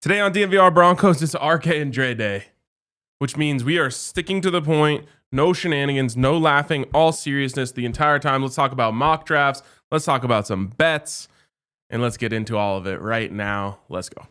Today on DNVR Broncos, it's RK and Dre Day, which means we are sticking to the point. No shenanigans, no laughing, all seriousness the entire time. Let's talk about mock drafts. Let's talk about some bets. And let's get into all of it right now. Let's go.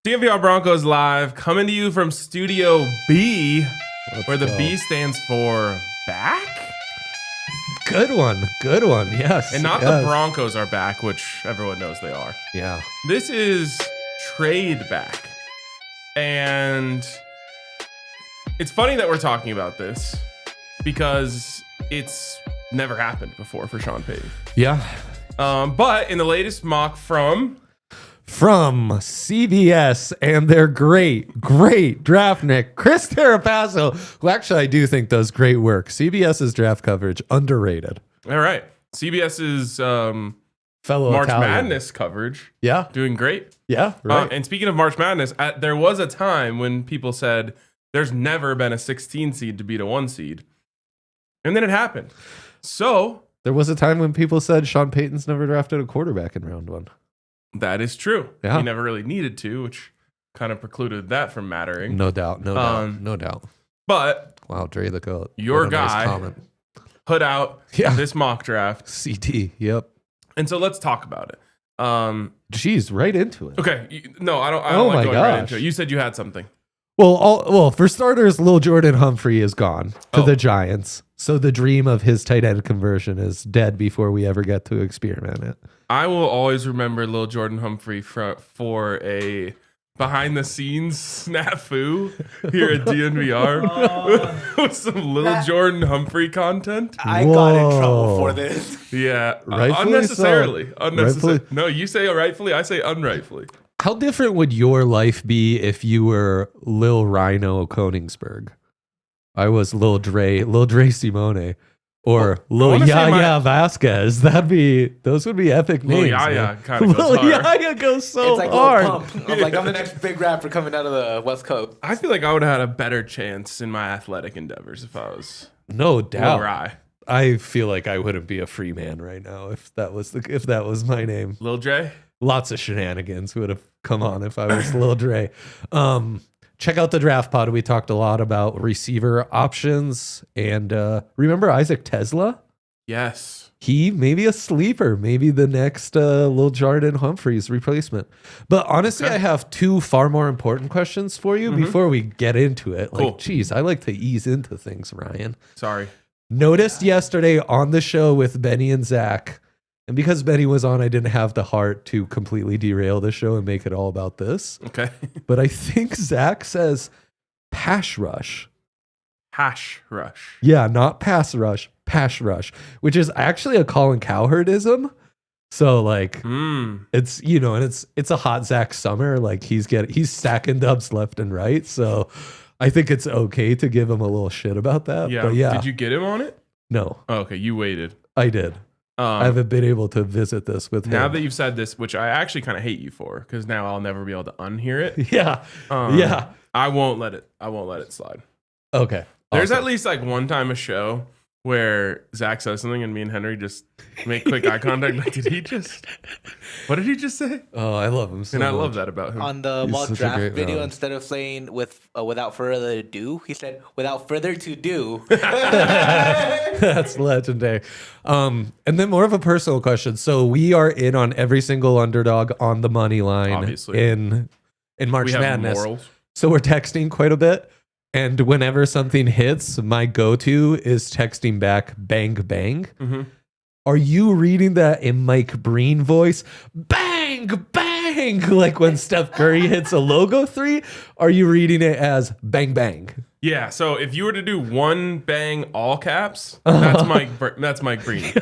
DNVR Broncos live, coming to you from Studio B, where the B stands for back? Good one, yes. And not the Broncos are back, which everyone knows they are. Yeah. This is trade back. And it's funny that we're talking about this because it's never happened before for Sean Payton. Yeah. But in the latest mock from CBS and their great draft nick, Chris Tarapasso, who actually I do think does great work. CBS's draft coverage, underrated. All right. CBS's fellow March Italian. Madness coverage. Yeah. Doing great. Yeah, right. And speaking of March Madness, there was a time when people said there's never been a 16 seed to beat a 1 seed. And then it happened. So there was a time when people said Sean Payton's never drafted a quarterback in round 1. That is true. Yeah. He never really needed to, which kind of precluded that from mattering. No doubt. But wow, Dre the GOAT. Your what a nice guy comment. put out this mock draft. CT, yep. And so let's talk about it. Jeez, right into it. Okay. No, I don't like going right into it. You said you had something. Well, for starters, Lil Jordan Humphrey is gone to the Giants. So the dream of his tight end conversion is dead before we ever get to experiment it. I will always remember Lil Jordan Humphrey for a behind-the-scenes snafu here at DNVR with some Lil Jordan Humphrey content. I got in trouble for this. Yeah, Unnecessarily. Unnecessarily. No, you say rightfully, I say unrightfully. How different would your life be if you were Lil Rhino Koenigsberg? I was Lil Dre Simone, or Lil Yaya Vasquez. Those would be epic names. Lil Yaya kind of goes hard. Lil Yaya goes so it's like hard. Pump. I'm the next big rapper coming out of the West Coast. I feel like I would have had a better chance in my athletic endeavors if I was no doubt. Lil Rye. I feel like I wouldn't be a free man right now if that was my name. Lil Dre. Lots of shenanigans would have come on if I was Lil Dre. Check out the draft pod. We talked a lot about receiver options. And remember Isaac Tesla? Yes. He may be a sleeper, maybe the next Lil Jordan Humphreys replacement. But honestly, I have two far more important questions for you before we get into it. Cool. Like, geez, I like to ease into things, Ryan. Sorry. Noticed yesterday on the show with Benny and Zach, and because Benny was on, I didn't have the heart to completely derail the show and make it all about this. Okay. But I think Zach says pass rush. Hash rush. Yeah, not pass rush, pass rush, which is actually a Colin Cowherdism. So like it's, and it's a hot Zach summer. Like he's stacking dubs left and right. So I think it's okay to give him a little shit about that. Yeah. But yeah. Did you get him on it? No. Oh, okay. You waited. I did. I haven't been able to visit this with him. Now that you've said this, which I actually kind of hate you for, because now I'll never be able to unhear it. Yeah. Yeah. I won't let it slide. Okay. There's awesome. at least like one time a show where Zach says something and me and Henry just make quick eye contact. Like, what did he just say? Oh, I love him so And I much. love that about him. On the mock draft video, instead of saying without further ado, he said without further to do. That's legendary. And then more of a personal question. So we are in on every single underdog on the money line, obviously, in March we have Madness. Morals. So we're texting quite a bit. And whenever something hits, my go-to is texting back bang bang. Mm-hmm. Are you reading that in Mike Breen voice? Bang bang, like when Steph Curry hits a logo 3? Are you reading it as bang bang? Yeah, so if you were to do one bang all caps, that's Mike Breen.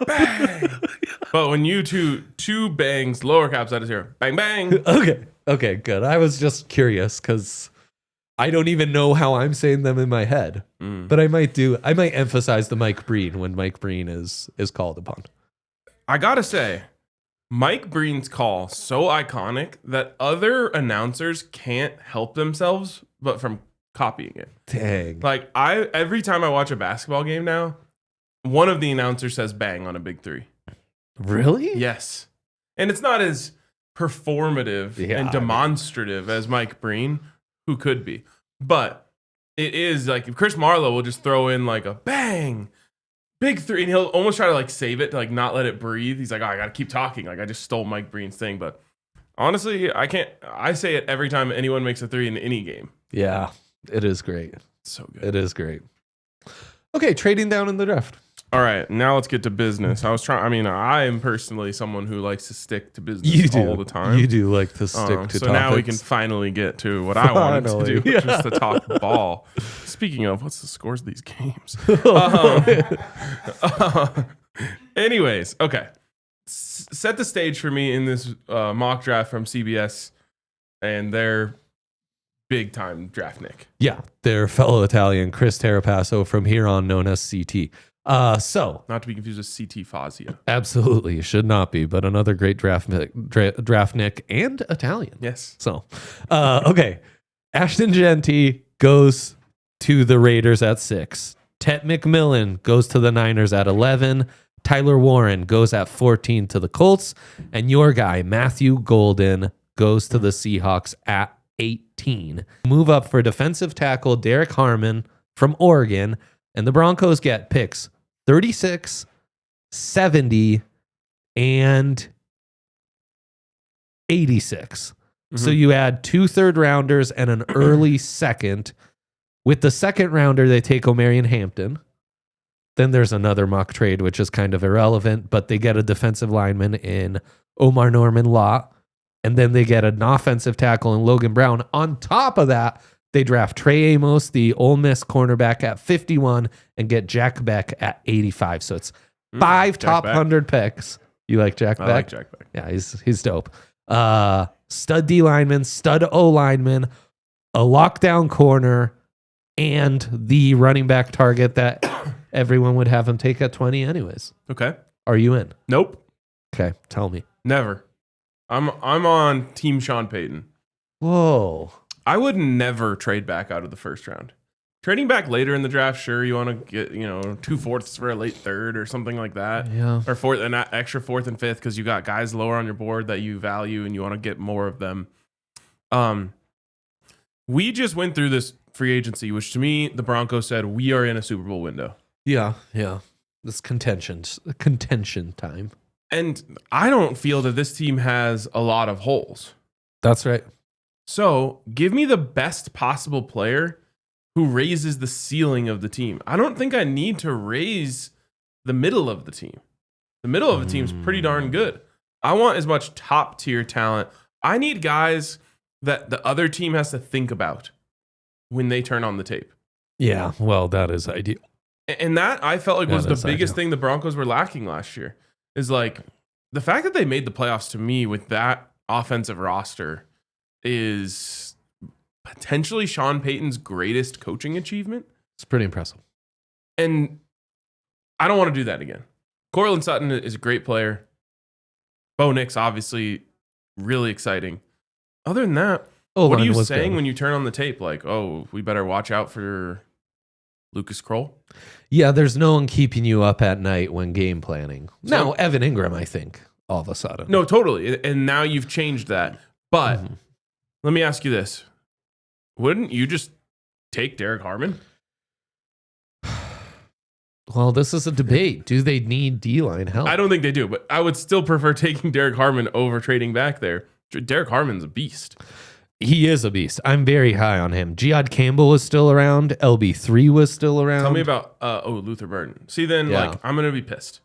Bang. But when you two bangs lower caps, that is here. Bang bang. Okay, good. I was just curious because I don't even know how I'm saying them in my head. But I might emphasize the Mike Breen when Mike Breen is called upon. I gotta say, Mike Breen's call so iconic that other announcers can't help themselves but from copying it. Dang. Like every time I watch a basketball game now, one of the announcers says bang on a big three. Really? Yes. And it's not as performative and demonstrative as Mike Breen, who could be. But it is like if Chris Marlowe will just throw in like a bang, big three, and he'll almost try to like save it to like not let it breathe. He's like, oh, I gotta keep talking. Like I just stole Mike Breen's thing. But honestly, I say it every time anyone makes a three in any game. Yeah. It is great. So good. It is great. Okay, trading down in the draft. All right, now let's get to business. I am personally someone who likes to stick to business all the time. You do like to stick to topics. So now we can finally get to what I wanted to do, which is to talk ball. Speaking of, what's the scores of these games? Anyways, okay. Set the stage for me in this mock draft from CBS and their big-time draft nick. Yeah, their fellow Italian, Chris Tarapasso, from here on known as CT. So not to be confused with CT Fazio. Absolutely, should not be, but another great draft nick and Italian. Yes. So, okay, Ashton Genty goes to the Raiders at 6. Tet McMillan goes to the Niners at 11. Tyler Warren goes at 14 to the Colts, and your guy Matthew Golden goes to the Seahawks at 18. Move up for defensive tackle Derek Harmon from Oregon, and the Broncos get picks 36, 70, and 86. So you add 2 third-rounders and an early second. With the second rounder, they take Omarion Hampton. Then there's another mock trade, which is kind of irrelevant, but they get a defensive lineman in Omar Norman Lott. And then they get an offensive tackle in Logan Brown. On top of that, they draft Trey Amos, the Ole Miss cornerback, at 51 and get Jack Beck at 85. So it's 5 top 100 picks. You like Jack Beck? I like Jack Beck. Yeah, he's dope. Stud D lineman, stud O lineman, a lockdown corner, and the running back target that everyone would have him take at 20 anyways. Okay. Are you in? Nope. Okay, tell me. Never. I'm on Team Sean Payton. Whoa. I would never trade back out of the first round. Trading back later in the draft, sure, you want to get 2/4 for a late third or something like that. Yeah. Or an extra 4th and 5th because you got guys lower on your board that you value and you want to get more of them. We just went through this free agency, which to me, the Broncos said we are in a Super Bowl window. Yeah. This contention time. And I don't feel that this team has a lot of holes. That's right. So give me the best possible player who raises the ceiling of the team. I don't think I need to raise the middle of the team. The middle of the team is pretty darn good. I want as much top tier talent. I need guys that the other team has to think about when they turn on the tape. Yeah, well, that is ideal. And that I felt like was the biggest thing the Broncos were lacking last year. Is like the fact that they made the playoffs to me with that offensive roster is potentially Sean Payton's greatest coaching achievement. It's pretty impressive. And I don't want to do that again. Cortland Sutton is a great player. Bo Nix, obviously, really exciting. Other than that, what are you saying when you turn on the tape? Like, oh, we better watch out for Lucas Kroll? Yeah, there's no one keeping you up at night when game planning. No, Evan Ingram, I think, all of a sudden. No, totally. And now you've changed that. But let me ask you this. Wouldn't you just take Derek Harmon? Well, this is a debate. Do they need D-line help? I don't think they do, but I would still prefer taking Derek Harmon over trading back there. Derek Harmon's a beast. He is a beast. I'm very high on him. Jihad Campbell was still around. LB3 was still around. Tell me about Luther Burton. See, then I'm going to be pissed.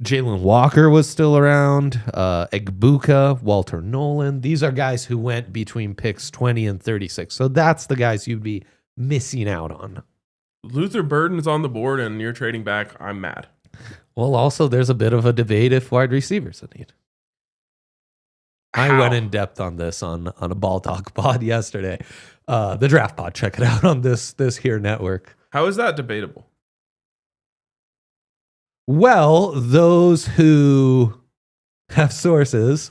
Jalen Walker was still around. Egbuka, Walter Nolan. These are guys who went between picks 20 and 36. So that's the guys you'd be missing out on. Luther Burden is on the board and you're trading back. I'm mad. Well, also, there's a bit of a debate if wide receivers a need. I went in depth on this on a Ball Talk pod yesterday. The draft pod. Check it out on this here network. How is that debatable? Well, those who have sources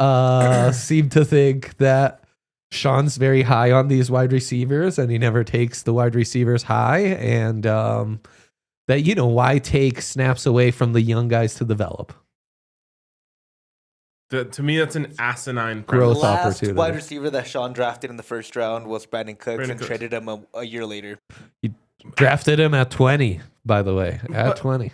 seem to think that Sean's very high on these wide receivers and he never takes the wide receivers high, and that, you know, why take snaps away from the young guys to develop? To me, that's an asinine Growth The last opportunity. wide receiver that Sean drafted in the first round was Brandon Cooks, and traded him a year later. You drafted him at 20, by the way. At But- 20.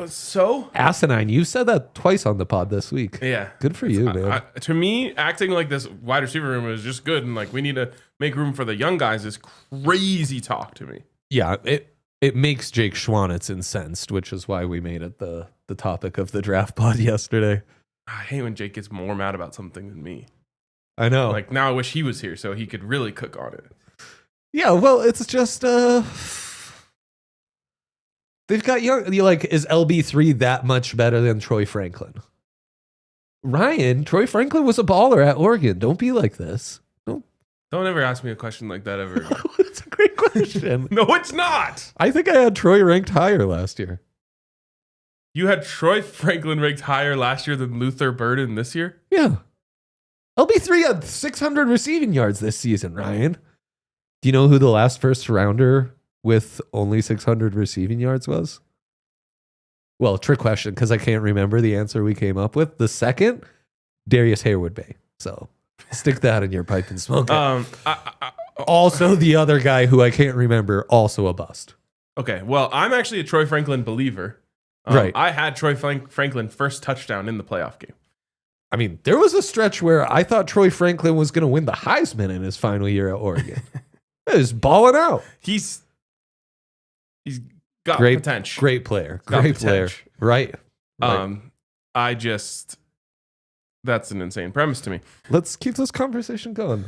So? Asinine. You said that twice on the pod this week. Yeah. Good for you, man. To me, acting like this wide receiver room is just good and like we need to make room for the young guys is crazy talk to me. Yeah, it makes Jake Schwanitz incensed, which is why we made it the topic of the draft pod yesterday. I hate when Jake gets more mad about something than me. I know. Like now I wish he was here so he could really cook on it. Yeah, well, it's just they've got young. Is LB3 that much better than Troy Franklin? Ryan, Troy Franklin was a baller at Oregon. Don't be like this. Don't ever ask me a question like that ever. It's a great question. No, it's not. I think I had Troy ranked higher last year. You had Troy Franklin ranked higher last year than Luther Burden this year? Yeah. LB3 had 600 receiving yards this season, Ryan. Do you know who the last first rounder with only 600 receiving yards was? Well, trick question, because I can't remember the answer we came up with. The second, Darius Harewood Bay. So stick that in your pipe and smoke it. Also, the other guy who I can't remember, also a bust. Okay, well, I'm actually a Troy Franklin believer. Right. I had Troy Franklin first touchdown in the playoff game. I mean, there was a stretch where I thought Troy Franklin was going to win the Heisman in his final year at Oregon. He was balling out. He's got Great potential. Great player. Got Great player. potential. Right. That's an insane premise to me. Let's keep this conversation going.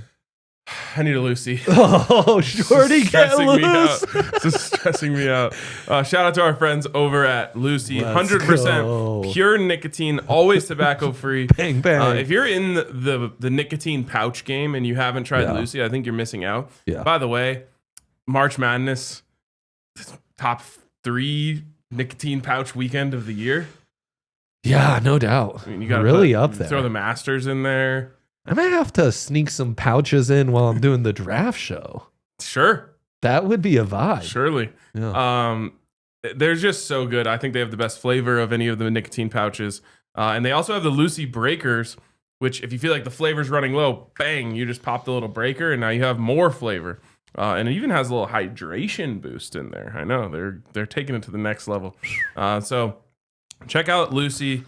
I need a Lucy. Oh, shorty, get loose. This is stressing me out. Shout out to our friends over at Lucy. Let's 100% go. pure nicotine, always tobacco free. Bang, bang. If you're in the nicotine pouch game and you haven't tried Lucy, I think you're missing out. Yeah. By the way, March Madness, top 3 nicotine pouch weekend of the year. Yeah, no doubt. I mean, you got really up there. Throw the Masters in there. I might have to sneak some pouches in while I'm doing the draft show. Sure. That would be a vibe. Surely. Yeah. They're just so good. I think they have the best flavor of any of the nicotine pouches. And they also have the Lucy Breakers, which if you feel like the flavor's running low, bang, you just pop the little breaker and now you have more flavor. And it even has a little hydration boost in there. I know they're taking it to the next level. So check out Lucy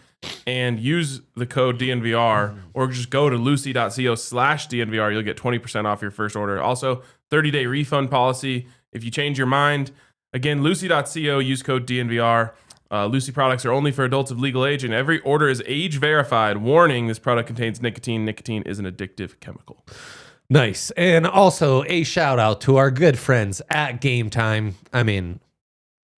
and use the code DNVR, or just go to lucy.co/DNVR. You'll get 20% off your first order. Also, 30-day refund policy if you change your mind. Again, lucy.co, use code DNVR. Lucy products are only for adults of legal age, and every order is age verified. Warning, this product contains nicotine. Nicotine is an addictive chemical. Nice. And also a shout out to our good friends at Game Time. I mean,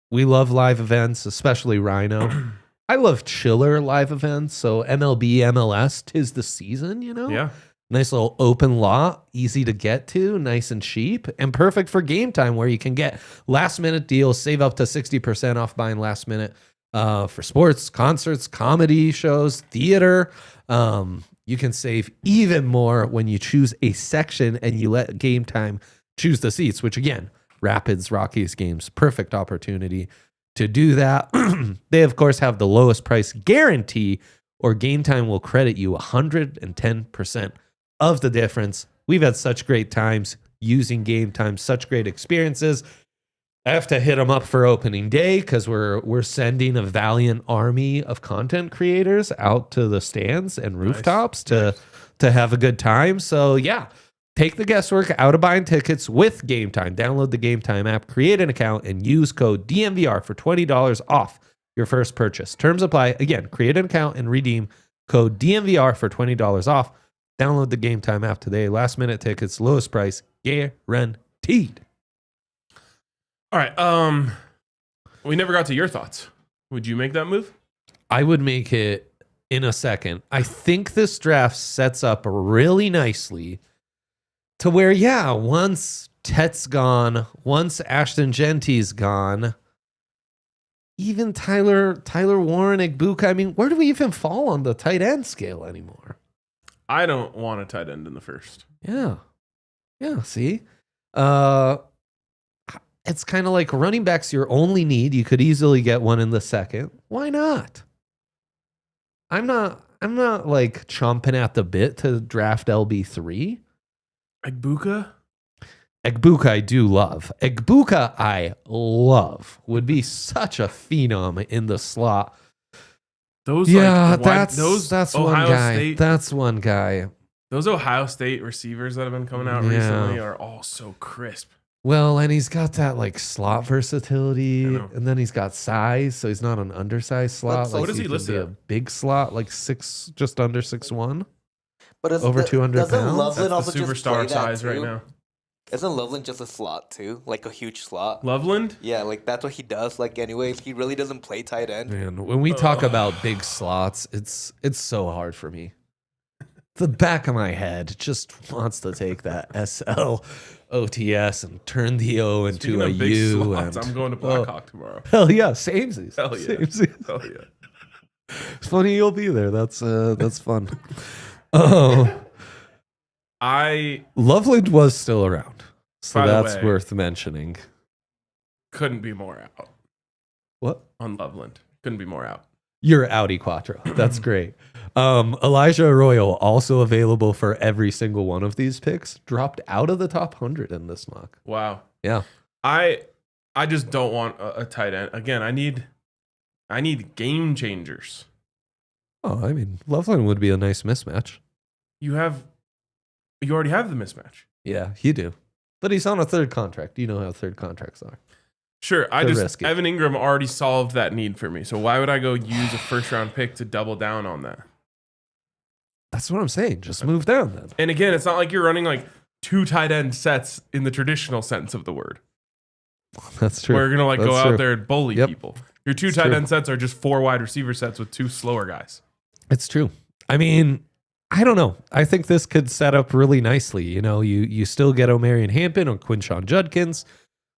we love live events, especially Rhino. I love chiller live events. So MLB, MLS, 'tis the season, you know? Yeah. Nice little open lot, easy to get to, nice and cheap, and perfect for Game Time, where you can get last minute deals, save up to 60% off buying last minute for sports, concerts, comedy shows, theater. You can save even more when you choose a section and you let Game Time choose the seats, which again, Rapids, Rockies games, perfect opportunity to do that. They, of course, have the lowest price guarantee, or Game Time will credit you 110% of the difference. We've had such great times using Game Time, such great experiences. I have to hit them up for opening day because we're sending a valiant army of content creators out to the stands and rooftops to have a good time. So yeah, take the guesswork out of buying tickets with Game Time. Download the Game Time app, create an account, and use code DNVR for $20 off your first purchase. Terms apply. Again, create an account and redeem code DNVR for $20 off. Download the Game Time app today. Last minute tickets, lowest price, guaranteed. All right. We never got to your thoughts. Would you make that move? I would make it in a second. I think this draft sets up really nicely to where, yeah, once Tet's gone, once Ashton Genty's gone, even Tyler Warren, Egbuka, I mean, where do we even fall on the tight end scale anymore? I don't want a tight end in the first. Yeah. Yeah, see? It's kind of like running back's your only need. You could easily get one in the second. Why not? I'm not like chomping at the bit to draft LB3. Egbuka? Egbuka I do love. Egbuka I love. Would be such a phenom in the slot. Those that's Ohio one guy. State, that's one guy. Those Ohio State receivers that have been coming out recently are all so crisp. Well, and he's got that like slot versatility, know. and then he's got size, so he's not an undersized slot. What is he can listed be at? a big slot, like just under 6'1", But over 200 doesn't pounds. Loveland That's also the just play superstar that size too? right now. Isn't Loveland just a slot too? Like a huge slot? Loveland? Yeah, like that's what he does. Like anyways, he really doesn't play tight end. Man, when we talk about big slots, it's so hard for me. The back of my head just wants to take that SL OTS and turn the O into Speaking a of big U. slots, And I'm going to Blackhawk tomorrow. hell yeah, samesies. Hell yeah. Samesies. Hell yeah. It's funny you'll be there. That's fun. Oh, Loveland was still around, so By the that's way, worth mentioning. couldn't be more out What? on Loveland. Couldn't be more out. You're Audi Quattro. That's great. Elijah Arroyo, also available for every single one of these picks, dropped out of the top 100 in this mock. Wow. Yeah. I just don't want a tight end. Again, I need game changers. Oh, I mean, Loveland would be a nice mismatch. You already have the mismatch. Yeah, you do. But he's on a third contract. You know how third contracts are. Sure, They're risky. Evan Ingram already solved that need for me. So why would I go use a first round pick to double down on that? That's what I'm saying. Just move down then. And again, it's not like you're running like two tight end sets in the traditional sense of the word. That's true. Where you're gonna go out there and bully Yep. people. Your two It's tight true. end sets are just 4 wide receiver sets with 2 slower guys. It's true. I mean, I don't know. I think this could set up really nicely. You know, you still get O'Marion Hampton or Quinshawn Judkins,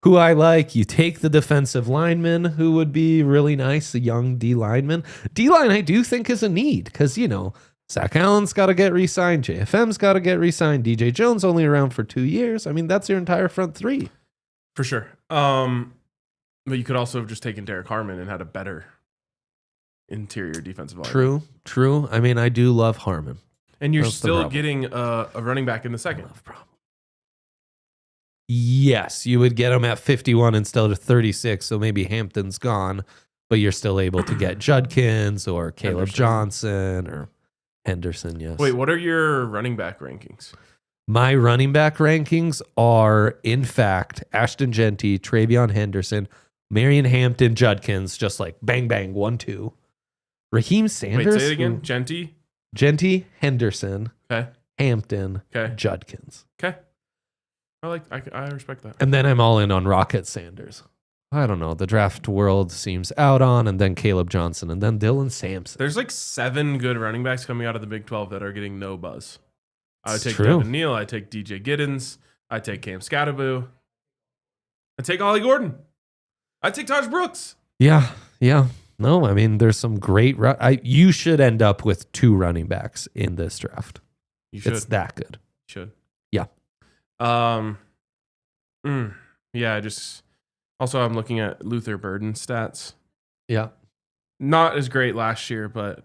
who I like. You take the defensive lineman, who would be really nice, a young D lineman. D line, I do think is a need because, you know, Zach Allen's got to get re-signed. JFM's got to get re-signed. DJ Jones only around for 2 years. I mean, that's your entire front three. For sure. But you could also have just taken Derek Harmon and had a better interior defensive line. True. I mean, I do love Harmon. And you're That's the still problem. getting a running back in the second. Yes, you would get him at 51 instead of 36, so maybe Hampton's gone, but you're still able to get Judkins or Caleb Henderson. Johnson or Henderson, yes. Wait, what are your running back rankings? My running back rankings are, in fact, Ashton Genty, Travion Henderson, Marion Hampton, Judkins, just like bang, bang, 1, 2. Raheem Sanders. Wait, say it again. Genty. Genty, Henderson, Okay. Hampton, Okay. Judkins. Okay. I respect that. And then I'm all in on Rocket Sanders. I don't know. The draft world seems out on, and then Caleb Johnson, and then Dylan Sampson. There's like 7 good running backs coming out of the Big 12 that are getting no buzz. I would It's take true. Devin Neal. I take DJ Giddens. I take Cam Scatterboo. I take Ollie Gordon. I take Taj Brooks. Yeah. No, I mean, there's some great. You should end up with 2 running backs in this draft. You should. It's that good. Should. Yeah. Yeah. Also, I'm looking at Luther Burden stats. Yeah. Not as great last year, but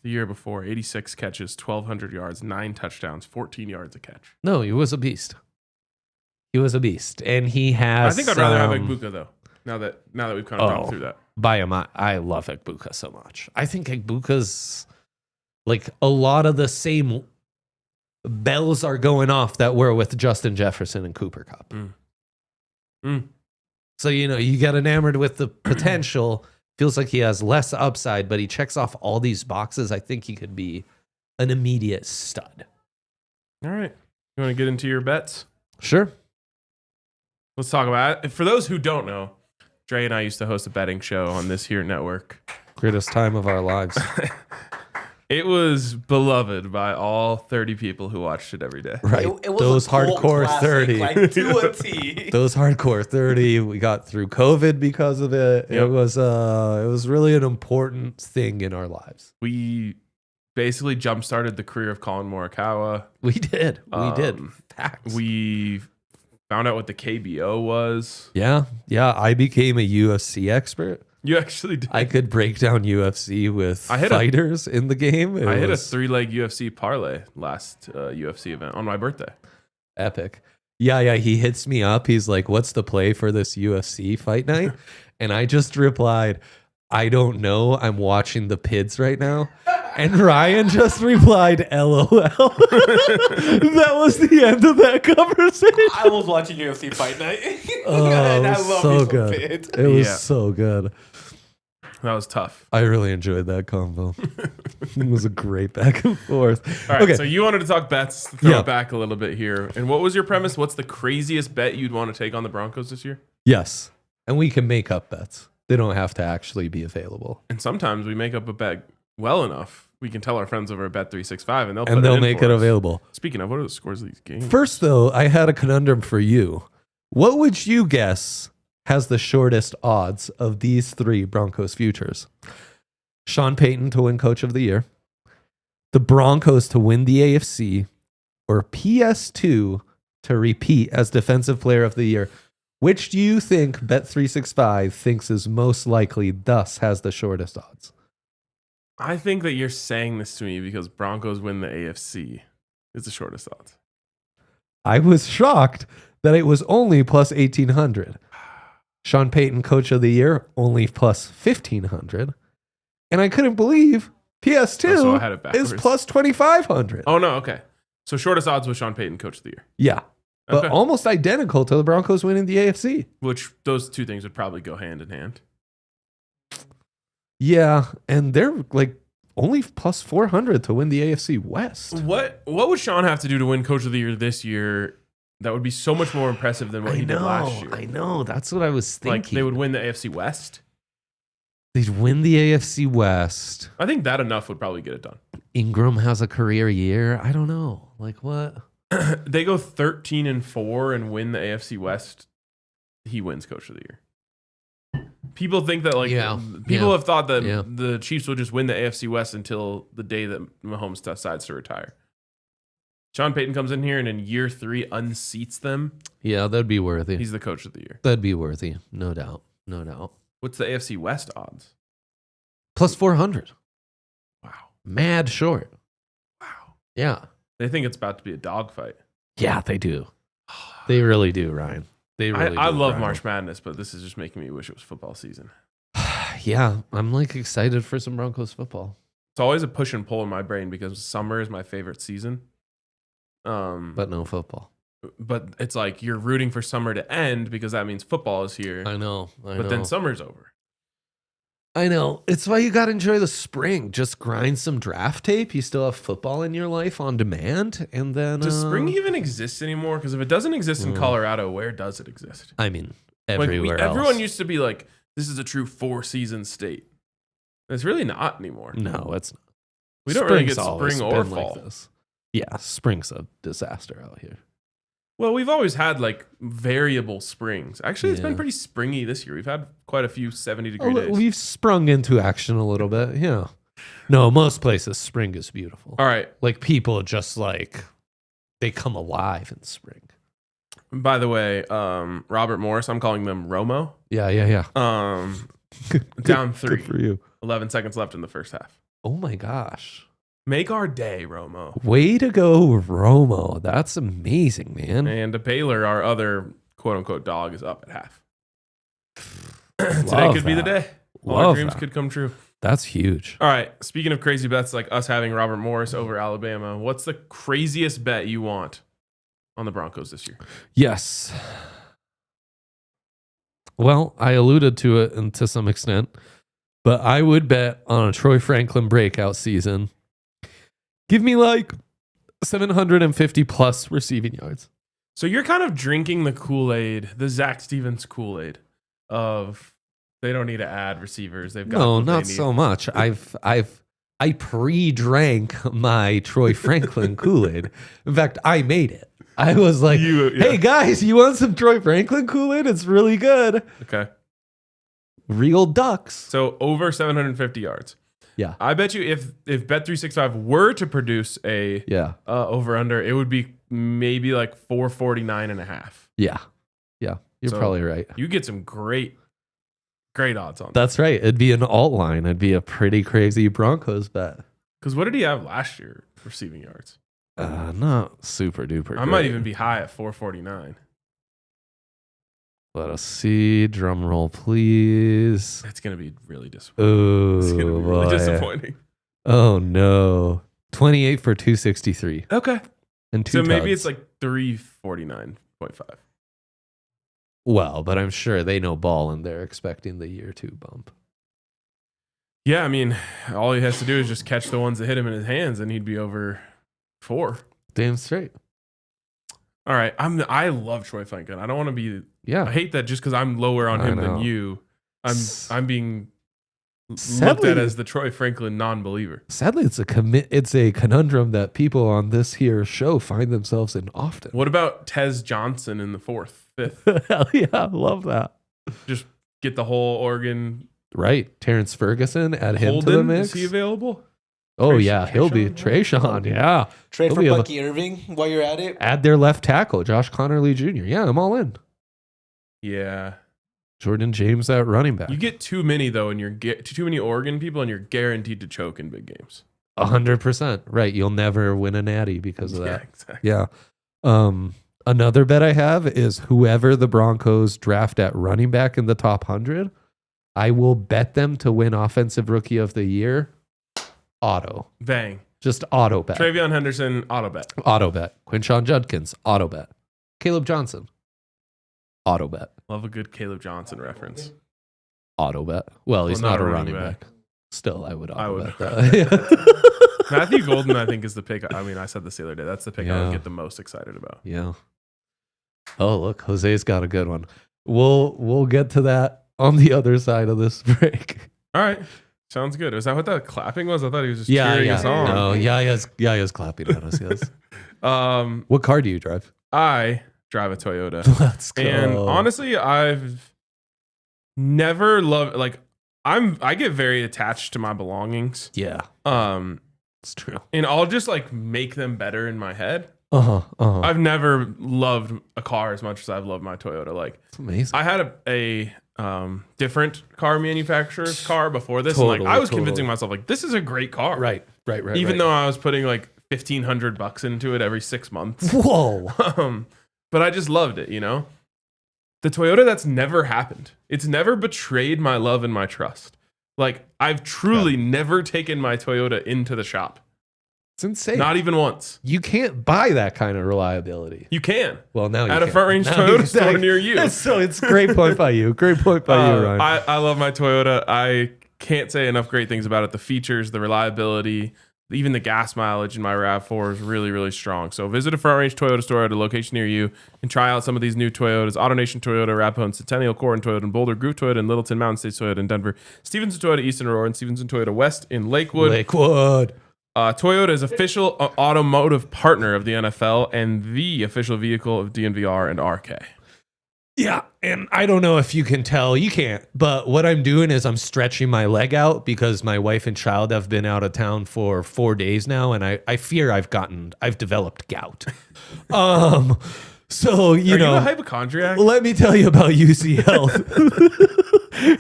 the year before, 86 catches, 1,200 yards, 9 touchdowns, 14 yards a catch. No, he was a beast. And he has. I think I'd rather have Egbuka though. Now that we've kind of gone through that. By him, I love Egbuka so much. I think Egbuka's like a lot of the same bells are going off that were with Justin Jefferson and Cooper Kupp. So, you know, you get enamored with the potential. Feels like he has less upside, but he checks off all these boxes. I think he could be an immediate stud. All right. You want to get into your bets? Sure. Let's talk about it. For those who don't know, Dre and I used to host a betting show on this here network. Greatest time of our lives. It was beloved by all 30 people who watched it every day. Right. It was Those a cult hardcore classic, 30. like, to a T. Those hardcore 30. We got through COVID because of it. Yep. It was really an important thing in our lives. We basically jump-started the career of Colin Morikawa. We did. Facts. We found out what the KBO was. Yeah. I became a UFC expert. You actually did. I could break down UFC with fighters in the game. I hit a 3-leg UFC parlay last UFC event on my birthday. Epic. Yeah. He hits me up. He's like, "What's the play for this UFC fight night?" And I just replied, "I don't know. I'm watching the PIDs right now." And Ryan just replied, "LOL." That was the end of that conversation. I was watching UFC Fight Night. Oh, And it I was love so me some good. Pitt. It was Yeah. so good. That was tough. I really enjoyed that combo. It was a great back and forth. All right, Okay. so you wanted to talk bets, throw Yeah. it back a little bit here. And what was your premise? What's the craziest bet you'd want to take on the Broncos this year? Yes. And we can make up bets. They don't have to actually be available. And sometimes we make up a bet well enough. We can tell our friends over at Bet365 and they'll put And it they'll in make for it us. available. Speaking of, what are the scores of these games? First, though, I had a conundrum for you. What would you guess has the shortest odds of these three Broncos futures? Sean Payton to win Coach of the Year, the Broncos to win the AFC, or PS2 to repeat as Defensive Player of the Year. Which do you think Bet365 thinks is most likely, thus has the shortest odds? I think that you're saying this to me because Broncos win the AFC. It's the shortest odds. I was shocked that it was only plus 1,800. Sean Payton, Coach of the Year, only plus 1,500. And I couldn't believe PS2 so I had it backwards. is plus 2,500. Oh, no, okay. So shortest odds was Sean Payton, Coach of the Year. Yeah. But Okay. almost identical to the Broncos winning the AFC. Which those two things would probably go hand in hand. Yeah. And they're like only plus 400 to win the AFC West. What would Sean have to do to win Coach of the Year this year that would be so much more impressive than what he did last year? I know. That's what I was thinking. Like they would win the AFC West? They'd win the AFC West. I think that enough would probably get it done. Ingram has a career year. I don't know. Like what? They go 13-4 and win the AFC West. He wins Coach of the Year. People think that people have thought that the Chiefs will just win the AFC West until the day that Mahomes decides to retire. Sean Payton comes in here and in year 3 unseats them. Yeah, that'd be worthy. He's the Coach of the Year. That'd be worthy. No doubt. No doubt. What's the AFC West odds? Plus 400. Wow. Mad short. Wow. Yeah. They think it's about to be a dogfight. Yeah, they do. They really do, Ryan. They really do. I love Ryan. March Madness, but this is just making me wish it was football season. Yeah, I'm like excited for some Broncos football. It's always a push and pull in my brain because summer is my favorite season. But no football. But it's like you're rooting for summer to end because that means football is here. I know. But then summer's over. I know. It's why you got to enjoy the spring. Just grind some draft tape. You still have football in your life on demand. And then. Does spring even exist anymore? Because if it doesn't exist in Colorado, where does it exist? I mean, everywhere else. Everyone used to be like, this is a true 4-season state. It's really not anymore. No, it's not. We don't really get Spring's always spring or been fall. like this. Yeah, spring's a disaster out here. Well, we've always had like variable springs. Actually, it's been Yeah. pretty springy this year. We've had quite a few 70-degree days. We've sprung into action a little bit. Yeah. No, most places spring is beautiful. All right. Like people just like they come alive in spring. By the way, Robert Morris, I'm calling them Romo. Yeah. Down 3. Good for you. 11 seconds left in the first half. Oh my gosh. Make our day, Romo. Way to go, Romo. That's amazing, man. And Baylor, our other quote-unquote dog, is up at half. Today Love could be the that. day. All our Love dreams that. could come true. That's huge. All right. Speaking of crazy bets, like us having Robert Morris over Alabama, what's the craziest bet you want on the Broncos this year? Yes. Well, I alluded to it and to some extent, but I would bet on a Troy Franklin breakout season. Give me like 750 plus receiving yards. So you're kind of drinking the Kool-Aid, the Zach Stevens Kool-Aid of they don't need to add receivers. They've got No, what not they need. so much. I pre-drank my Troy Franklin Kool-Aid. In fact, I made it. I was like, hey guys, you want some Troy Franklin Kool-Aid? It's really good. Okay. Real Ducks. So over 750 yards. Yeah. I bet you if Bet365 were to produce a over under, it would be maybe like 449 and a half. Yeah. Yeah. You're probably right. You get some great odds on that. That's right. It'd be an alt line. It'd be a pretty crazy Broncos bet. Because what did he have last year receiving yards? Not super duper. I might even be high at 449. Let us see. Drum roll, please. It's going to be really disappointing. Oh, It's going to be really disappointing. Oh, no. 28 for 263. Okay. And 2 So maybe tugs. it's like 349.5. Well, but I'm sure they know ball and they're expecting the year 2 bump. Yeah, I mean, all he has to do is just catch the ones that hit him in his hands and he'd be over 4. Damn straight. All right. I love Troy Franklin. I don't want to be. Yeah. I hate that just because I'm lower on him than you. I'm being looked at as the Troy Franklin non-believer. Sadly, it's a conundrum that people on this here show find themselves in often. What about Tez Johnson in the 4th, 5th? Hell yeah, love that. Just get the whole Oregon. Right. Terrence Ferguson, add him Holden, to the mix. is he available? Oh, yeah. He'll be Trayshawn. Yeah. Trade He'll for be Bucky Irving while you're at it. Add their left tackle, Josh Connerly Jr. Yeah, I'm all in. Yeah. Jordan James at running back. You get too many, though, and too many Oregon people, and you're guaranteed to choke in big games. 100%. Right. You'll never win a natty because of Yeah, that. exactly. Yeah. Another bet I have is whoever the Broncos draft at running back in the top 100, I will bet them to win Offensive Rookie of the Year. Auto. Bang. Just auto bet. Travion Henderson, auto bet. Auto bet. Quinshawn Judkins, auto bet. Caleb Johnson, auto bet. Love a good Caleb Johnson reference. Auto bet. Well, he's not a running back. Still, I would auto bet that. Matthew Golden, I think, is the pick. I mean, I said this the other day. That's the pick I would get the most excited about. Yeah. Oh, look, Jose's got a good one. We'll get to that on the other side of this break. All right. Sounds good. Was that what that clapping was? I thought he was just cheering us on. No, Yaya's clapping at us, yes. What car do you drive? I drive a Toyota. Let's go. And honestly, I've never loved, like, I get very attached to my belongings. Yeah. It's true. And I'll just like make them better in my head. Uh-huh. I've never loved a car as much as I've loved my Toyota. Like, it's amazing. I had a different car manufacturer's car before this. Totally, and like I was convincing myself like this is a great car. Right. Even though I was putting like $1,500 into it every 6 months. Whoa. But I just loved it, you know? The Toyota, that's never happened. It's never betrayed my love and my trust. Like, I've truly never taken my Toyota into the shop. It's insane. Not even once. You can't buy that kind of reliability. You can. Well, now you at a can. Front Range Now Toyota you store can. near you. So it's a great point by you. Great point by you, Ryan. I love my Toyota. I can't say enough great things about it. The features, the reliability, even the gas mileage in my RAV4 is really, really strong. So visit a Front Range Toyota store at a location near you and try out some of these new Toyotas. AutoNation Toyota, Arapahoe and Centennial, Core and Toyota in Boulder, Groove Toyota in Littleton, Mountain State Toyota in Denver, Stevenson Toyota East in Aurora, and Stevenson Toyota West in Lakewood. Toyota is official automotive partner of the NFL and the official vehicle of DNVR and RK. Yeah, and I don't know if you can tell. You can't. But what I'm doing is I'm stretching my leg out because my wife and child have been out of town for 4 days now, and I fear I've developed gout. So, you know. Are you a hypochondriac? Let me tell you about UC Health,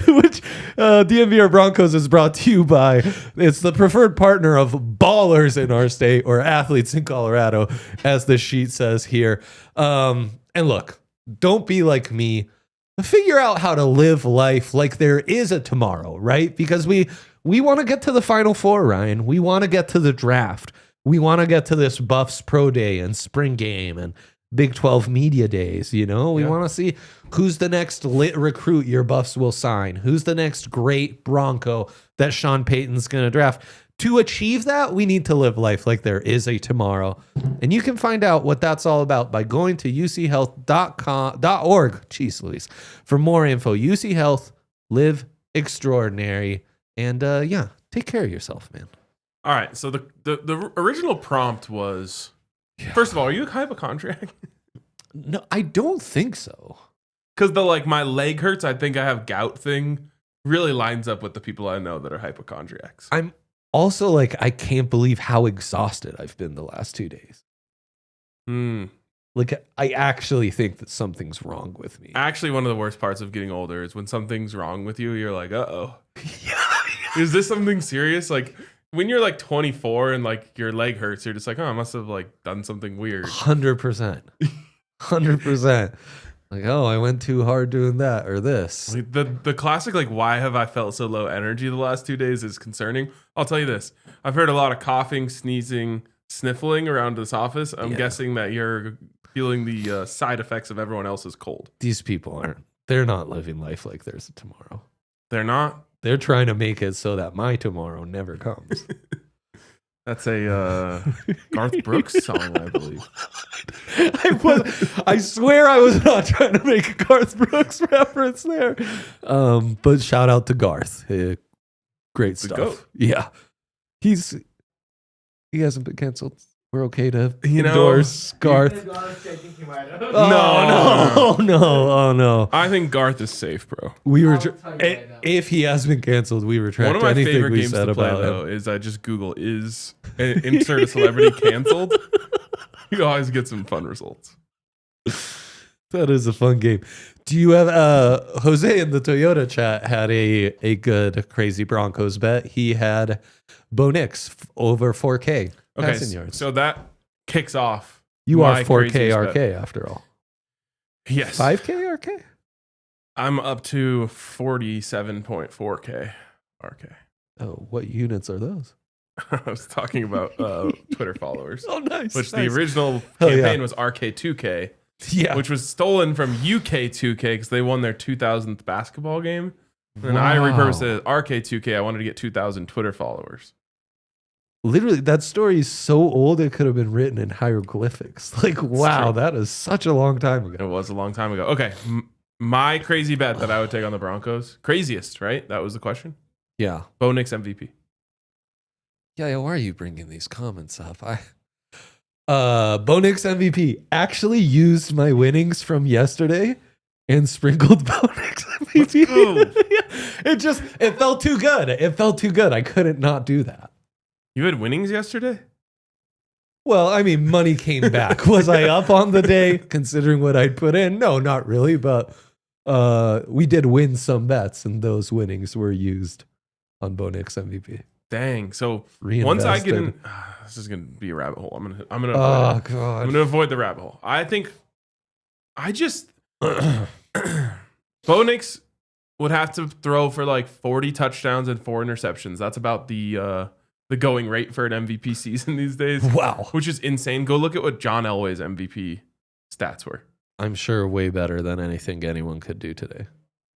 which DMVR Broncos is brought to you by. It's the preferred partner of ballers in our state or athletes in Colorado, as the sheet says here. And look, don't be like me. Figure out how to live life like there is a tomorrow, right? Because we want to get to the Final Four, Ryan. We want to get to the draft. We want to get to this Buffs Pro Day and spring game and Big 12 media days, you know? We Yeah. want to see who's the next lit recruit your Buffs will sign. Who's the next great Bronco that Sean Payton's going to draft. To achieve that, we need to live life like there is a tomorrow. And you can find out what that's all about by going to uchealth.org. Jeez Louise. For more info, UC Health, live extraordinary. And yeah, take care of yourself, man. All right. So the original prompt was, first of all, are you a hypochondriac? No, I don't think so. Because the like my leg hurts, I think I have gout thing really lines up with the people I know that are hypochondriacs. I'm also like, I can't believe how exhausted I've been the last 2 days. Like, I actually think that something's wrong with me. Actually, one of the worst parts of getting older is when something's wrong with you, you're like, uh-oh. Is this something serious? Like, when you're like 24 and like your leg hurts, you're just like, oh, I must have like done something weird. 100%. 100%. Like, oh, I went too hard doing that or this. Like the classic, like, why have I felt so low energy the last 2 days is concerning. I'll tell you this. I've heard a lot of coughing, sneezing, sniffling around this office. I'm guessing that you're feeling the side effects of everyone else's cold. These people aren't. They're not living life like there's a tomorrow. They're not? They're trying to make it so that my tomorrow never comes. That's a Garth Brooks song, I believe. I swear I was not trying to make a Garth Brooks reference there. But shout out to Garth. Great stuff. GOAT. Yeah. He hasn't been canceled. We're okay to You know, endorse Garth. No. Oh no. I think Garth is safe, bro. We were I'll tell you right now. if he has been canceled, we retract One of my anything favorite we games said to play, about though, him. is I just Google is insert a celebrity canceled. You always get some fun results. That is a fun game. Do you have Jose in the Toyota chat had a good crazy Broncos bet. He had Bo Nix over 4K passing yards. So that kicks off. You are my 4K craziest RK bet. after all. Yes. 5K RK? I'm up to 47.4K RK. Oh, what units are those? I was talking about Twitter followers, Oh, nice. which nice. the original Hell campaign yeah. was RK2K, Yeah. which was stolen from UK2K because they won their 2000th basketball game. And I repurposed it as RK2K. I wanted to get 2,000 Twitter followers. Literally, that story is so old it could have been written in hieroglyphics. Like, wow, true. that is such a long time It ago. was a long time ago. Okay. My crazy bet that I would take on the Broncos. Craziest, right? That was the question. Yeah. Bo Nix MVP. Yeah, why are you bringing these comments up? Bo Nix MVP actually used my winnings from yesterday and sprinkled Bo Nix MVP. It felt too good. It felt too good. I couldn't not do that. You had winnings yesterday? Well, I mean, money came back. Was I up on the day considering what I'd put in? No, not really. But we did win some bets, and those winnings were used on Bo Nix MVP. Dang. So Reinvested. once I get in, this is gonna be a rabbit hole. I'm gonna avoid Oh, it. God. I'm gonna avoid the rabbit hole. I think I just Bo Nix would have to throw for like 40 touchdowns and 4 interceptions. That's about the going rate for an MVP season these days. Wow. Which is insane. Go look at what John Elway's MVP stats were. I'm sure way better than anything anyone could do today.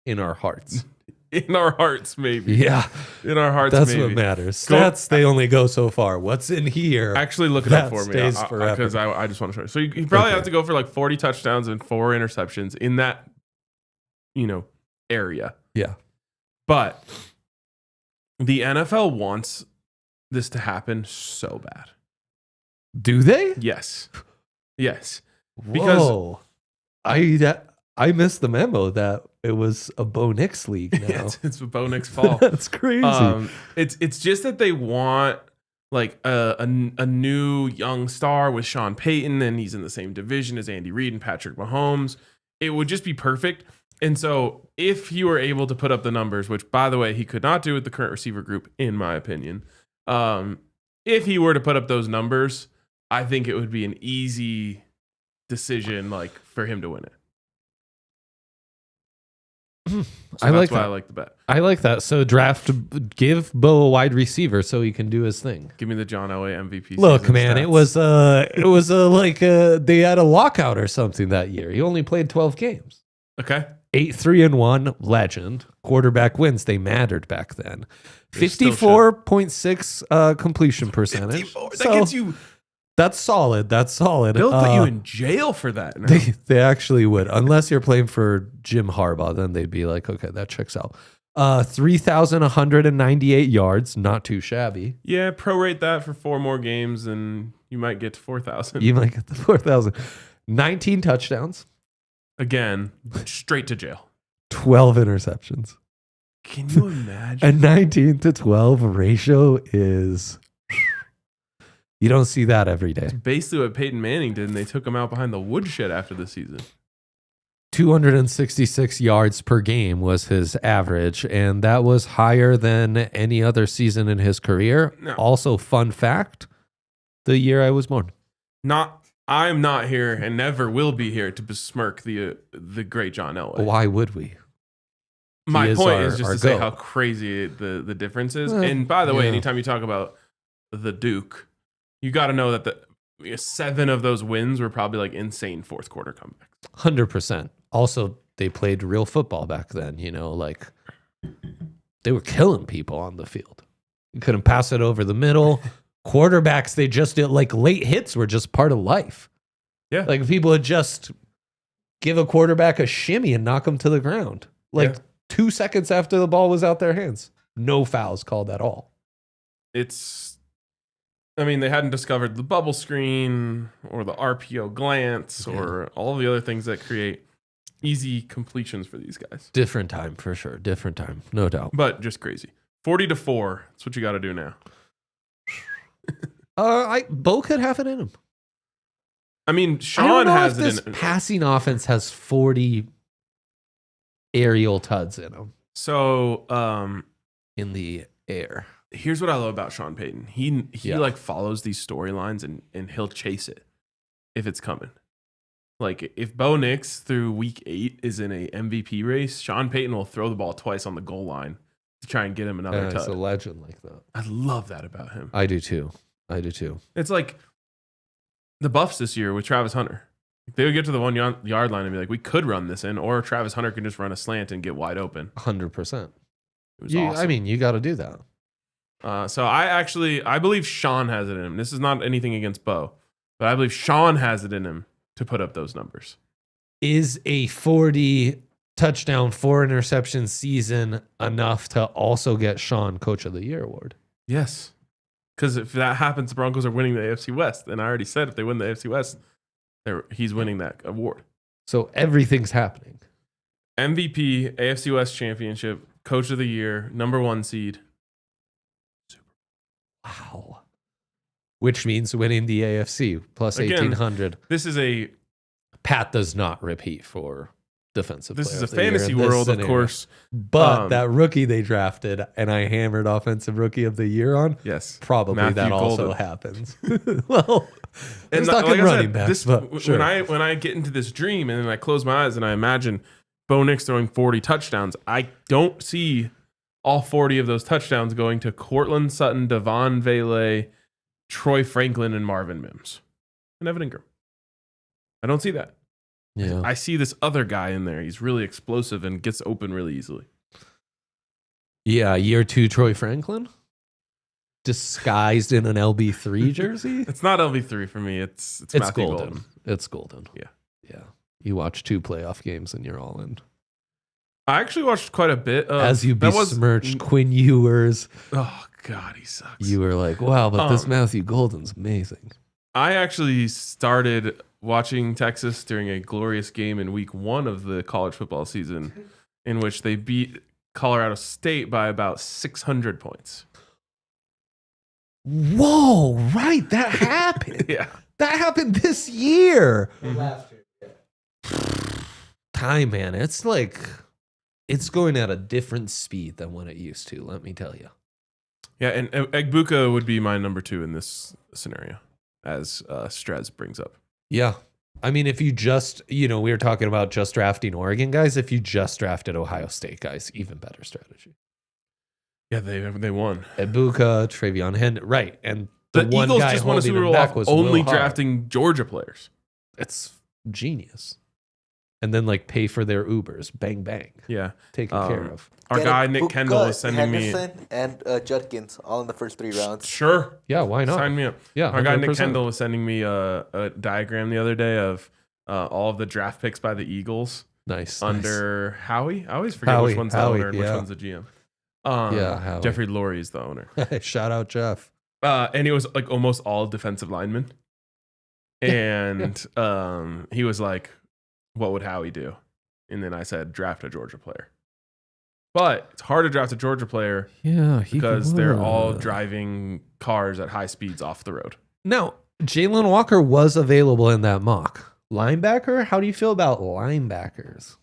In our hearts. In our hearts, maybe. Yeah. In our hearts, That's maybe. what matters. Stats, they only go so far. What's in here? Actually, look it That up for me. stays forever. Because I just want to show you. So you probably Okay. have to go for like 40 touchdowns and 4 interceptions in that, area. Yeah. But the NFL wants this to happen so bad. Do they? Yes. Yes. Because- Whoa. I missed the memo that it was a Bo Nix league now. It's a Bo Nix fall. That's crazy. It's just that they want like a new young star with Sean Payton, and he's in the same division as Andy Reid and Patrick Mahomes. It would just be perfect. And so if he were able to put up the numbers, which by the way, he could not do with the current receiver group, in my opinion. If he were to put up those numbers, I think it would be an easy decision like for him to win it. So that's why I like the bet. I like that. So give Bo a wide receiver so he can do his thing. Give me the John Elway MVP. Look, man, stats. it was they had a lockout or something that year. He only played 12 games. Okay. 8-3-1, legend. Quarterback wins. They mattered back then. 54.6 completion percentage. 54. That gets you. That's solid. That's solid. They'll put you in jail for that. Now. They actually would. Unless you're playing for Jim Harbaugh, then they'd be like, okay, that checks out. 3,198 yards. Not too shabby. Yeah, prorate that for 4 more games and you might get to 4,000. You might get the 4,000. 19 touchdowns. Again, straight to jail. 12 interceptions. Can you imagine? A 19 to 12 ratio is... You don't see that every day. It's basically what Peyton Manning did, and they took him out behind the woodshed after the season. 266 yards per game was his average, and that was higher than any other season in his career. No. Also, fun fact, the year I was born. I'm not here and never will be here to besmirk the great John Elway. Why would we? My point is just to say how crazy the difference is. And by the way, anytime you talk about the Duke, you got to know that the 7 of those wins were probably like insane fourth quarter comebacks. 100%. Also, they played real football back then. You know, like they were killing people on the field. You couldn't pass it over the middle. Quarterbacks, they just did like late hits were just part of life. Yeah. Like people would just give a quarterback a shimmy and knock him to the ground. Like 2 seconds after the ball was out their hands. No fouls called at all. They hadn't discovered the bubble screen or the RPO glance or all the other things that create easy completions for these guys. Different time for sure. Different time. No doubt. But just crazy. 40-4. That's what you got to do now. Bo could have it in him. Sean has it in him. Passing offense has 40 aerial tuds in him. So, in the air. Here's what I love about Sean Payton. He like follows these storylines and he'll chase it if it's coming. Like if Bo Nix through week 8 is in a MVP race, Sean Payton will throw the ball twice on the goal line to try and get him another touch. He's a legend like that. I love that about him. I do too. It's like the Buffs this year with Travis Hunter. They would get to the 1 yard line and be like, we could run this in, or Travis Hunter can just run a slant and get wide open. 100%. It was awesome. You got to do that. So I believe Sean has it in him. This is not anything against Bo, but I believe Sean has it in him to put up those numbers. Is a 40 touchdown, 4 interception season enough to also get Sean Coach of the Year award? Yes. Because if that happens, the Broncos are winning the AFC West. And I already said if they win the AFC West, he's winning that award. So everything's happening. MVP, AFC West championship, Coach of the Year, number 1 seed. Wow. Which means winning the AFC plus 1,800. This is a... Pat does not repeat for defensive player. This is a fantasy world, of course. But that rookie they drafted and I hammered offensive rookie of the year on, yes, probably Matthew that Golden. also happens. Well, and talking running backs. When I get into this dream and then I close my eyes and I imagine Bo Nix throwing 40 touchdowns, I don't see all 40 of those touchdowns going to Cortland Sutton, Devon Vele, Troy Franklin, and Marvin Mims, and Evan Ingram. I don't see that. Yeah, I see this other guy in there. He's really explosive and gets open really easily. Yeah, year 2 Troy Franklin, disguised in an LB3 jersey. It's not LB3 for me. It's Matthew Golden. It's Golden. Yeah. You watch 2 playoff games and you're all in. I actually watched quite a bit of... As you besmirched Quinn Ewers. Oh, God, he sucks. You were like, wow, but this Matthew Golden's amazing. I actually started watching Texas during a glorious game in week 1 of the college football season in which they beat Colorado State by about 600 points. Whoa, right. That happened. Yeah. That happened this year. Last year. Time, man. It's like... It's going at a different speed than what it used to, let me tell you. Yeah, and Egbuka would be my number 2 in this scenario, as Strez brings up. Yeah. I mean, if you just, we were talking about just drafting Oregon guys. If you just drafted Ohio State guys, even better strategy. Yeah, they won. Ibuka, Travion Henderson, right? And The one Eagles guy just won a holding Super him Bowl back off was only Will Hart. drafting Georgia players. It's genius. And then like pay for their Ubers, bang bang, Yeah, taken care of. Our Get guy it, Nick Buka, Kendall is sending me. Henderson and Judkins all in the first 3 rounds. Sure, Yeah, why not? sign me up. Yeah, Our guy Nick 100%. Kendall was sending me a diagram the other day of all of the draft picks by the Eagles Nice. under Howie. I always forget which one's the owner and which one's the GM. Howie. Jeffrey Lurie is the owner. Shout out Jeff. And it was like almost all defensive linemen. And he was like, what would Howie do? And then I said, draft a Georgia player. But it's hard to draft a Georgia player because they're all driving cars at high speeds off the road. Now, Jalen Walker was available in that mock. Linebacker? How do you feel about linebackers?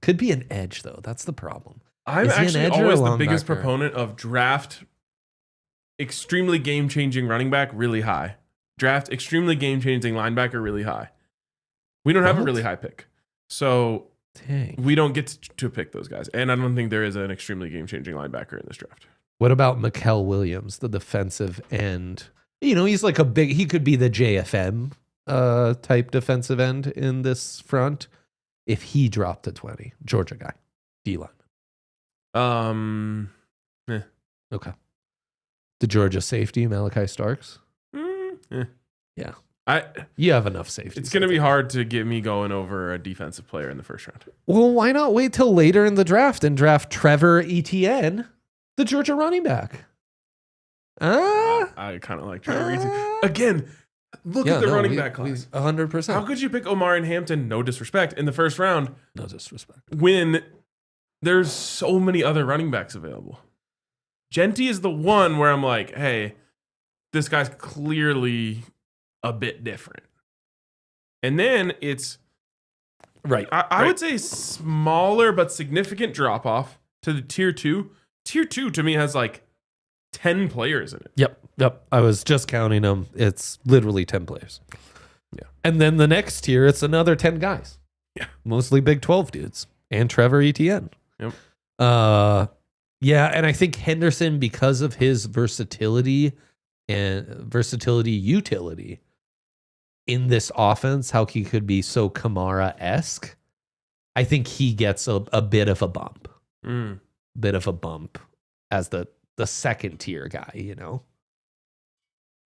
Could be an edge, though. That's the problem. I'm Is he an actually edge or always a the biggest linebacker? proponent of draft extremely game-changing running back really high. Draft extremely game-changing linebacker really high. We don't have a What? really high pick. So Dang. we don't get to pick those guys. And I don't think there is an extremely game-changing linebacker in this draft. What about Mikael Williams, the defensive end? He's like he could be the JFM type defensive end in this front if he dropped to 20. Georgia guy. D lineman. Okay. The Georgia safety, Malachi Starks. Yeah. You have enough safety. It's going to be hard to get me going over a defensive player in the first round. Well, why not wait till later in the draft and draft Trevor Etienne, the Georgia running back? I kind of like Trevor Etienne. Again, look at the running back class. 100%. How could you pick Omar and Hampton, no disrespect, in the first round No disrespect. when there's so many other running backs available? Genty is the one where I'm like, hey, this guy's clearly a bit different. And then it's Right. I would say smaller but significant drop off to the tier 2. Tier 2 to me has like 10 players in it. Yep. I was just counting them. It's literally 10 players. Yeah. And then the next tier, it's another 10 guys. Yeah. Mostly Big 12 dudes. And Trevor Etienne. Yep. Yeah, and I think Henderson, because of his versatility utility in this offense, how he could be so Kamara-esque, I think he gets a bit of a bump. Bit of a bump as the second tier guy, Yeah.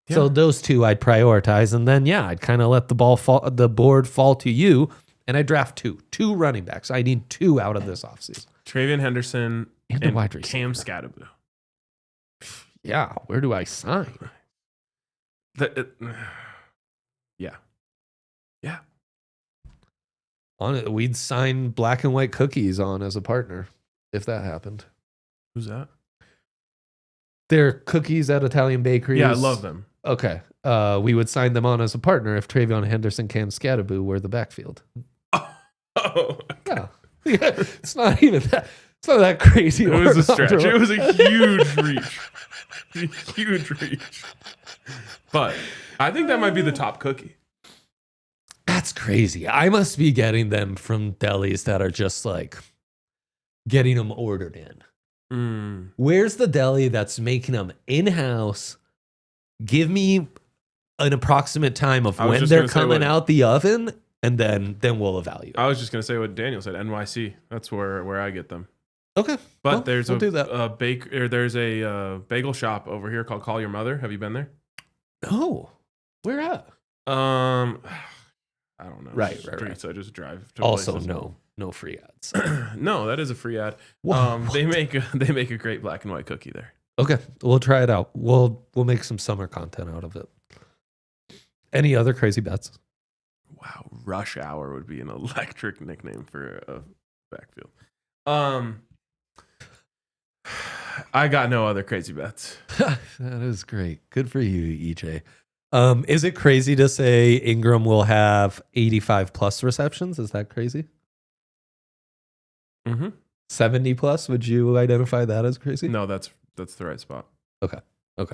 So those two I'd prioritize, and then I'd kind of let the board fall to you, and I draft two running backs. I need 2 out of this offseason. Travion Henderson And a wide receiver. Cam Scatterbu. Yeah, where do I sign? Yeah. We'd sign Black and White Cookies on as a partner if that happened. Who's that? They're cookies at Italian bakeries. Yeah, I love them. Okay. We would sign them on as a partner if Travion Henderson, Cam Scatterbu were the backfield. Oh. Yeah. It's not even that. It's not that crazy. It was a stretch. It was a huge reach. Huge reach. But I think that might be the top cookie. That's crazy. I must be getting them from delis that are just like getting them ordered in. Where's the deli that's making them in-house? Give me an approximate time of when they're coming out the oven, and then we'll evaluate. I was just going to say what Daniel said, NYC. That's where I get them. Okay. But there's we'll do that. There's a bagel shop over here called Call Your Mother. Have you been there? No. Where at? I don't know. Right. So I just drive to Also, places. no free ads. No, that is a free ad. Whoa. They make a great black and white cookie there. Okay, we'll try it out. We'll make some summer content out of it. Any other crazy bets? Wow, Rush Hour would be an electric nickname for a backfield. I got no other crazy bets. That is great. Good for you, EJ. Is it crazy to say Ingram will have 85 plus receptions? Is that crazy? 70 plus? Would you identify that as crazy? No, that's the right spot. Okay.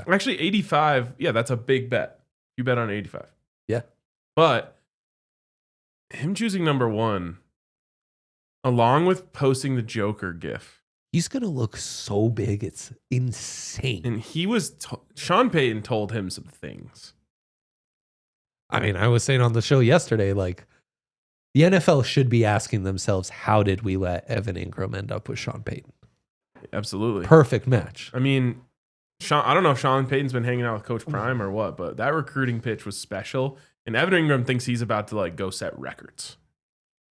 Actually, 85. Yeah, that's a big bet. You bet on 85. Yeah. But him choosing number 1, along with posting the Joker gif. He's going to look so big. It's insane. And Sean Payton told him some things. I mean, I was saying on the show yesterday, like, the NFL should be asking themselves, how did we let Evan Ingram end up with Sean Payton? Absolutely. Perfect match. I mean, I don't know if Sean Payton's been hanging out with Coach Prime or what, but that recruiting pitch was special. And Evan Ingram thinks he's about to like go set records.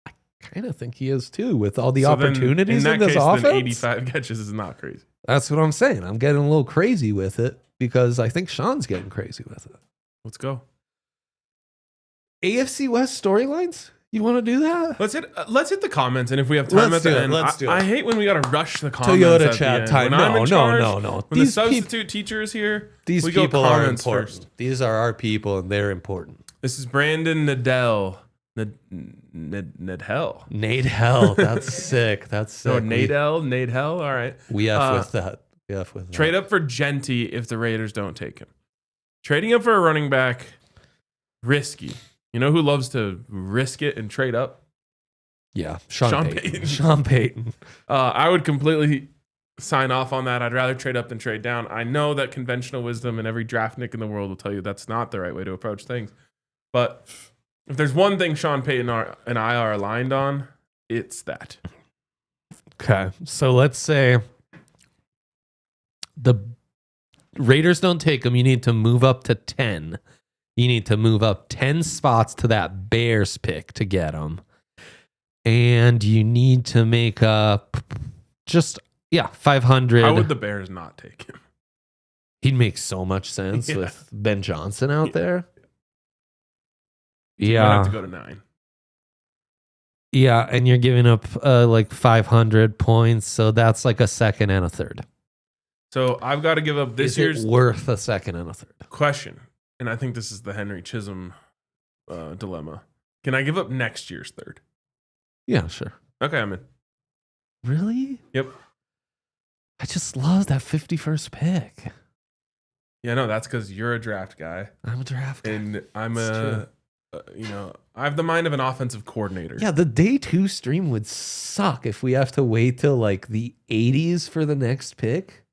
I kind of think he is too, with all the So opportunities then, in this offense. Then 85 catches is not crazy. That's what I'm saying. I'm getting a little crazy with it because I think Sean's getting crazy with it. Let's go. AFC West storylines? You want to do that? Let's hit the comments, and if we have time at the end, Let's do it. I hate when we gotta rush the comments. Toyota at chat the end. time. When I'm in charge, No. When the substitute teacher is here, These we go people are comments important. first. These are our people, and they're important. This is Brandon Nadell. Nadell. Nate Hell. That's sick. That's sick. So Nadell. All right. We F with that. We F with that. Trade up for Genty if the Raiders don't take him. Trading up for a running back, risky. You know who loves to risk it and trade up? Yeah, Sean Payton. Payton. Sean Payton. I would completely sign off on that. I'd rather trade up than trade down. I know that conventional wisdom and every draft nick in the world will tell you that's not the right way to approach things. But if there's one thing Sean Payton and I are aligned on, it's that. Okay, so let's say the Raiders don't take him. You need to move up to 10. You need to move up 10 spots to that Bears pick to get him. And you need to make up just, 500. How would the Bears not take him? He'd make so much sense with Ben Johnson out there. You might have to go to 9. Yeah, and you're giving up like 500 points, so that's like a second and a third. So I've got to give up this year's worth a second and a third. question, and I think this is the Henry Chisholm dilemma. Can I give up next year's third? Yeah, sure. Okay, I'm in. Really? Yep. I just love that 51st pick. Yeah, no, that's because you're a draft guy. I'm a draft guy. And I'm I have the mind of an offensive coordinator. Yeah, the day 2 stream would suck if we have to wait till like the 80s for the next pick.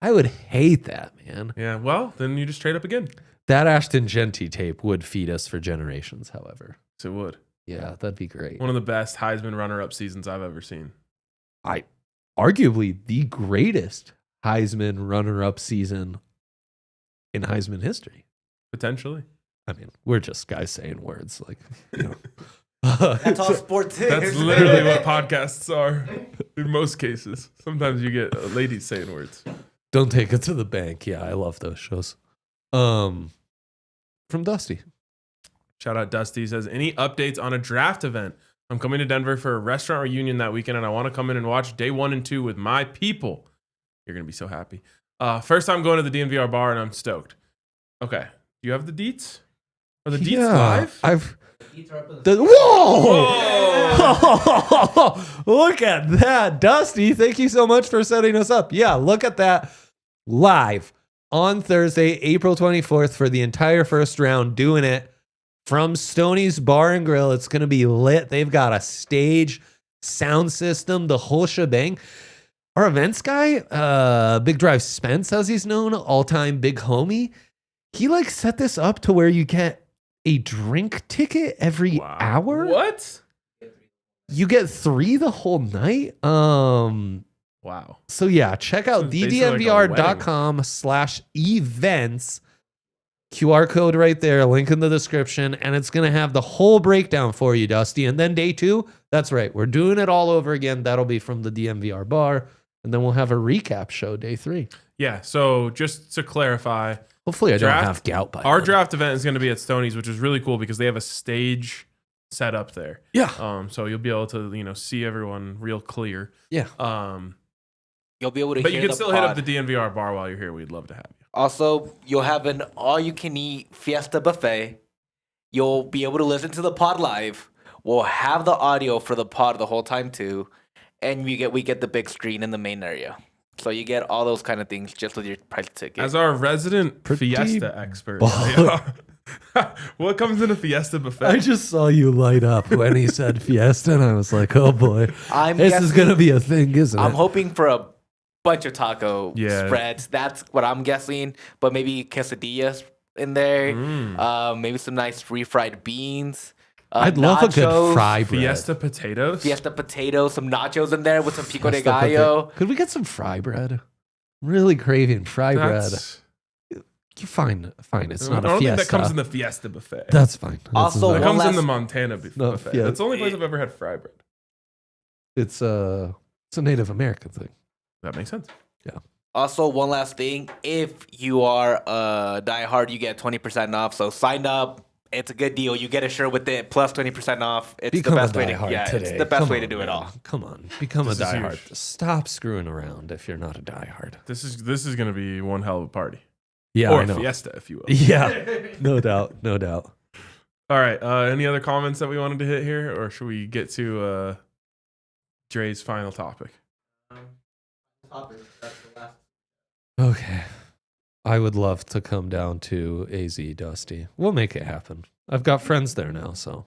I would hate that, man. Yeah, well, then you just trade up again. That Ashton Genty tape would feed us for generations, however. So it would. Yeah, that'd be great. One of the best Heisman runner-up seasons I've ever seen. Arguably the greatest Heisman runner-up season in Heisman history. Potentially. I mean, we're just guys saying words, like, you know. That's all sports is. That's literally what podcasts are in most cases. Sometimes you get ladies saying words. Don't take it to the bank. Yeah, I love those shows. From Dusty. Shout out Dusty. He says, any updates on a draft event? I'm coming to Denver for a restaurant reunion that weekend, and I want to come in and watch day 1 and 2 with my people. You're going to be so happy. First time going to the DMVR bar, and I'm stoked. Okay. Do you have the deets? Are the deets live? Whoa! Look at that. Dusty, thank you so much for setting us up. Yeah, look at that. Live on Thursday, April 24th for the entire first round, doing it from Stoney's Bar and Grill. It's going to be lit. They've got a stage, sound system, the whole shebang. Our events guy, Big Drive Spence, as he's known, all-time big homie, he like set this up to where you get a drink ticket every hour. What? You get 3 the whole night. Wow. So yeah, check out Basically like a ddnvr.com/events. QR code right there, link in the description, and it's going to have the whole breakdown for you, Dusty. And then day 2, that's right, we're doing it all over again. That'll be from the DMVR bar, and then we'll have a recap show day 3. Yeah, so just to clarify, hopefully I don't have gout by our then. draft event is going to be at Stoney's, which is really cool because they have a stage set up there. Yeah. So you'll be able to, see everyone real clear. Yeah. You'll be able to But hear you can the still pod. hit up the DNVR bar while you're here. We'd love to have you. Also, you'll have an all-you-can-eat fiesta buffet. You'll be able to listen to the pod live. We'll have the audio for the pod the whole time too, and we get the big screen in the main area. So you get all those kind of things just with your price ticket. As our resident Pretty fiesta expert, What comes in a Fiesta buffet? I just saw you light up when he said Fiesta, and I was like, oh boy, this is going to be a thing, isn't it? I'm hoping for a bunch of taco Yeah. spreads. That's what I'm guessing. But maybe quesadillas in there. Maybe some nice refried beans. I'd love a good fry bread. Fiesta potatoes. Fiesta potatoes, some nachos in there with some pico de Fiesta gallo. Could we get some fry bread? Really craving fry bread. Fine. It's not I don't a Fiesta. think that comes in the Fiesta buffet. That's fine. Also, That one comes in last- the Montana buffet. yeah. That's the only place I've ever had fry bread. It's a Native American thing. That makes sense. Also, one last thing. If you are a diehard, you get 20% off. So sign up. It's a good deal. You get a shirt with it plus 20% off. It's Become the best a way to diehard today. it's the best Come way to on, do it man. all. Come on, become This a is diehard. huge. Stop screwing around if you're not a diehard. This is going to be one hell of a party. Yeah, Or I know. Fiesta, if you will. Yeah, no doubt. All right. Any other comments that we wanted to hit here, or should we get to Dre's final topic? Okay. I would love to come down to AZ Dusty. We'll make it happen. I've got friends there now, so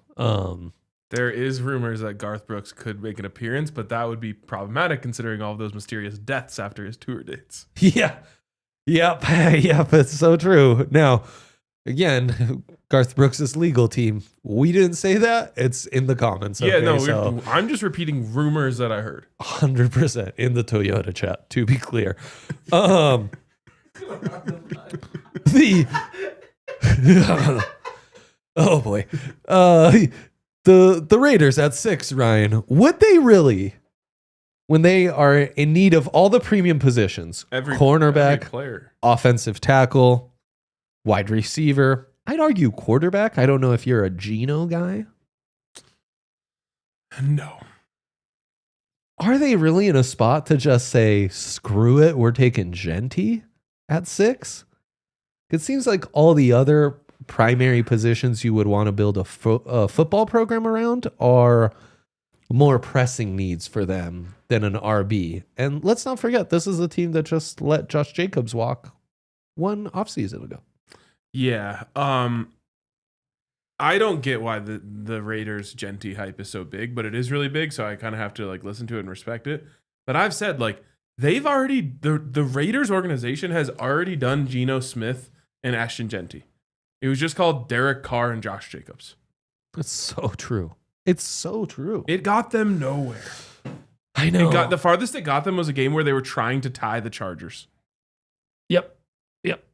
There is rumors that Garth Brooks could make an appearance, but that would be problematic considering all of those mysterious deaths after his tour dates. yeah. Yep, it's so true. Now, again, Garth Brooks' legal team, we didn't say that. It's in the comments. Yeah, okay? no, So I'm just repeating rumors that I heard. 100% in the Toyota chat, to be clear. Oh boy. The Raiders at 6, Ryan, would they really, when they are in need of all the premium positions, Every cornerback, player. offensive tackle, wide receiver, I'd argue quarterback. I don't know if you're a Geno guy. No. Are they really in a spot to just say, screw it, we're taking Genty at 6? It seems like all the other primary positions you would want to build a football program around are more pressing needs for them than an RB. And let's not forget, this is a team that just let Josh Jacobs walk one offseason ago. Yeah. I don't get why the Raiders Genty hype is so big, but it is really big, so I kind of have to like listen to it and respect it. But I've said like they've already the Raiders organization has already done Geno Smith and Ashton Genty. It was just called Derek Carr and Josh Jacobs. It's so true. It's so true. It got them nowhere. I know. The farthest it got them was a game where they were trying to tie the Chargers. Yep.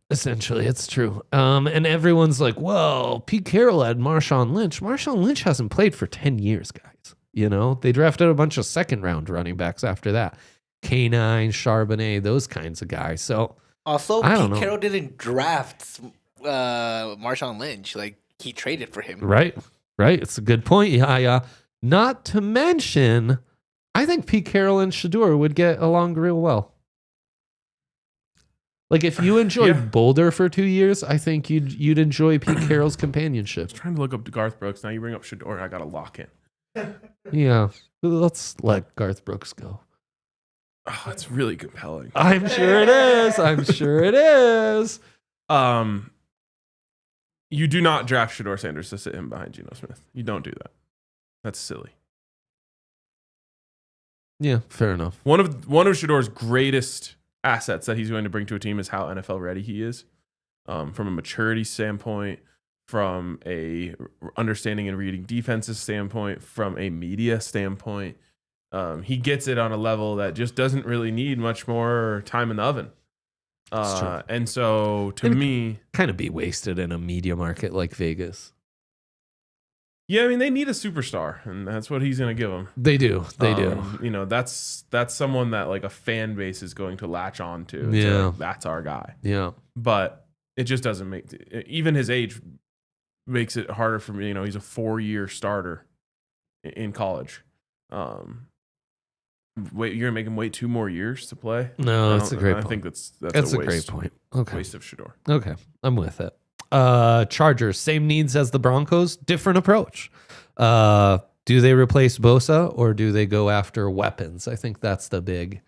Essentially, it's true. And everyone's like, well, Pete Carroll had Marshawn Lynch. Marshawn Lynch hasn't played for 10 years, guys. You know, they drafted a bunch of second-round running backs after that. K9, Charbonnet, those kinds of guys. So Also, I don't Pete know. Carroll didn't draft Marshawn Lynch. Like, he traded for him. Right. It's a good point. Yeah. Not to mention, I think Pete Carroll and Shador would get along real well. Like if you enjoyed Boulder for 2 years, I think you'd enjoy Pete Carroll's companionship. I was trying to look up Garth Brooks. Now you bring up Shador. I got to lock in. Yeah. Let's let Garth Brooks go. Oh, it's really compelling. I'm sure it is. You do not draft Shador Sanders to sit him behind Geno Smith. You don't do that. That's silly. Yeah, fair enough. One of Shador's greatest assets that he's going to bring to a team is how NFL ready he is, from a maturity standpoint, from a understanding and reading defenses standpoint, from a media standpoint. He gets it on a level that just doesn't really need much more time in the oven. And so to me, kind of be wasted in a media market like Vegas. yeah, I mean, they need a superstar, and that's what he's going to give them. They do. You know, that's someone that like a fan base is going to latch on to. Yeah. Like, that's our guy. Yeah. But it just doesn't even his age makes it harder for me. You know, he's a 4-year starter in college. Wait, you're gonna make him wait 2 more years to play? No, that's a great I point. think that's That's a a great point. Okay. Waste of Shador. Okay. I'm with it. Chargers, same needs as the Broncos, different approach. Do they replace Bosa or do they go after weapons? I think that's the big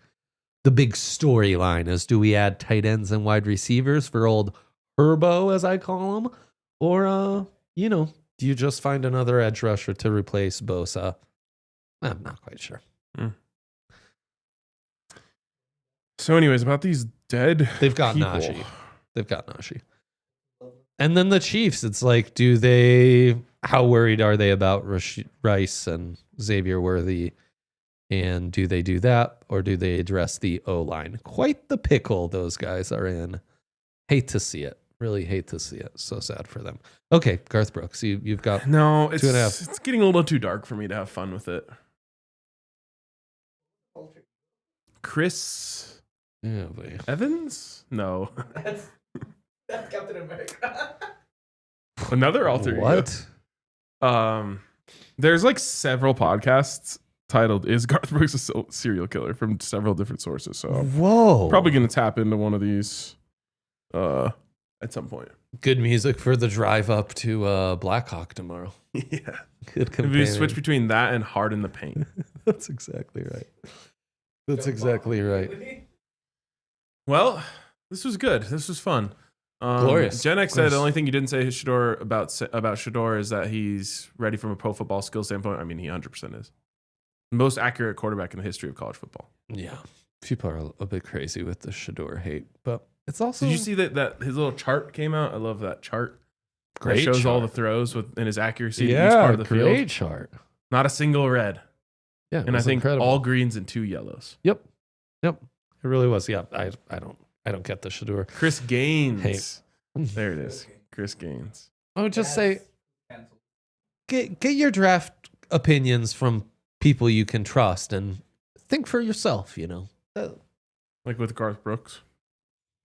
storyline is, do we add tight ends and wide receivers for old Herbo, as I call him? Or, do you just find another edge rusher to replace Bosa? I'm not quite sure. So anyways, about these dead They've got people. Najee. And then the Chiefs, it's like, how worried are they about Rice and Xavier Worthy? And do they do that, or do they address the O-line? Quite the pickle those guys are in. Hate to see it. Really hate to see it. So sad for them. Okay, Garth Brooks, you've got No, 2.5. it's getting a little too dark for me to have fun with it. Chris Evans? No. That's Captain America. Another alter ego. What? There's like several podcasts titled "Is Garth Brooks a Serial Killer?" from several different sources. So Whoa. probably gonna tap into one of these at some point. Good music for the drive up to Blackhawk tomorrow. Yeah. Good If companion. you switch between that and Hard in the Paint. That's exactly right. That's exactly right. Well, this was good. This was fun. Glorious. Gen X said Glorious. the only thing you didn't say Shador about Shador is that he's ready from a pro football skill standpoint. I mean, he 100% is. Most accurate quarterback in the history of college football. Yeah. People are a bit crazy with the Shador hate, but it's also Did you see that his little chart came out? I love that chart. great. It shows chart. all the throws and his accuracy to each yeah, part of the great field. chart. Not a single red. Yeah, And I think all greens and 2 yellows. Yep. It really was. Yeah, I don't get the Shador. Chris Gaines. Hey. There it is. Chris Gaines. I would just say get your draft opinions from people you can trust and think for yourself, Like with Garth Brooks.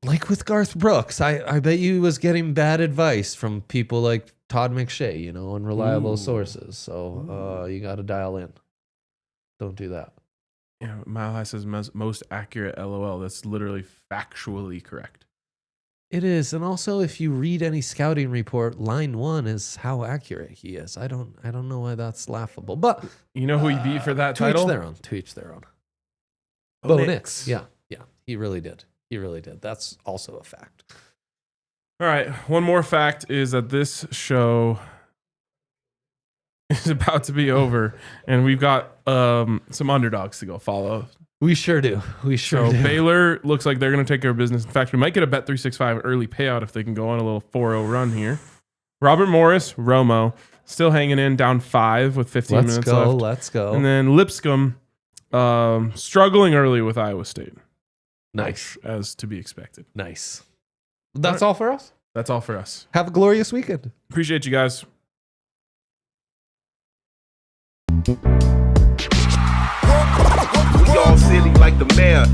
Like with Garth Brooks, I bet you was getting bad advice from people like Todd McShay, unreliable Ooh. sources. So you got to dial in. Don't do that. Yeah, Mile High says most accurate LOL. That's literally factually correct. It is, and also if you read any scouting report, line 1 is how accurate he is. I don't know why that's laughable, but You know who he beat for that to each title? their own. To each their own. Bo Bo Nix. Nix. Yeah, he really did. That's also a fact. All right. One more fact is that this show is about to be over, and we've got some underdogs to go follow. We sure do. So Baylor looks like they're going to take care of business. In fact, we might get a Bet365 early payout if they can go on a little 4-0 run here. Robert Morris, Romo, still hanging in, down 5 with 15 minutes left. Let's go. And then Lipscomb struggling early with Iowa State. Nice. As to be expected. Nice. That's all for us. That's all for us. Have a glorious weekend. Appreciate you guys. We all silly like the mayor.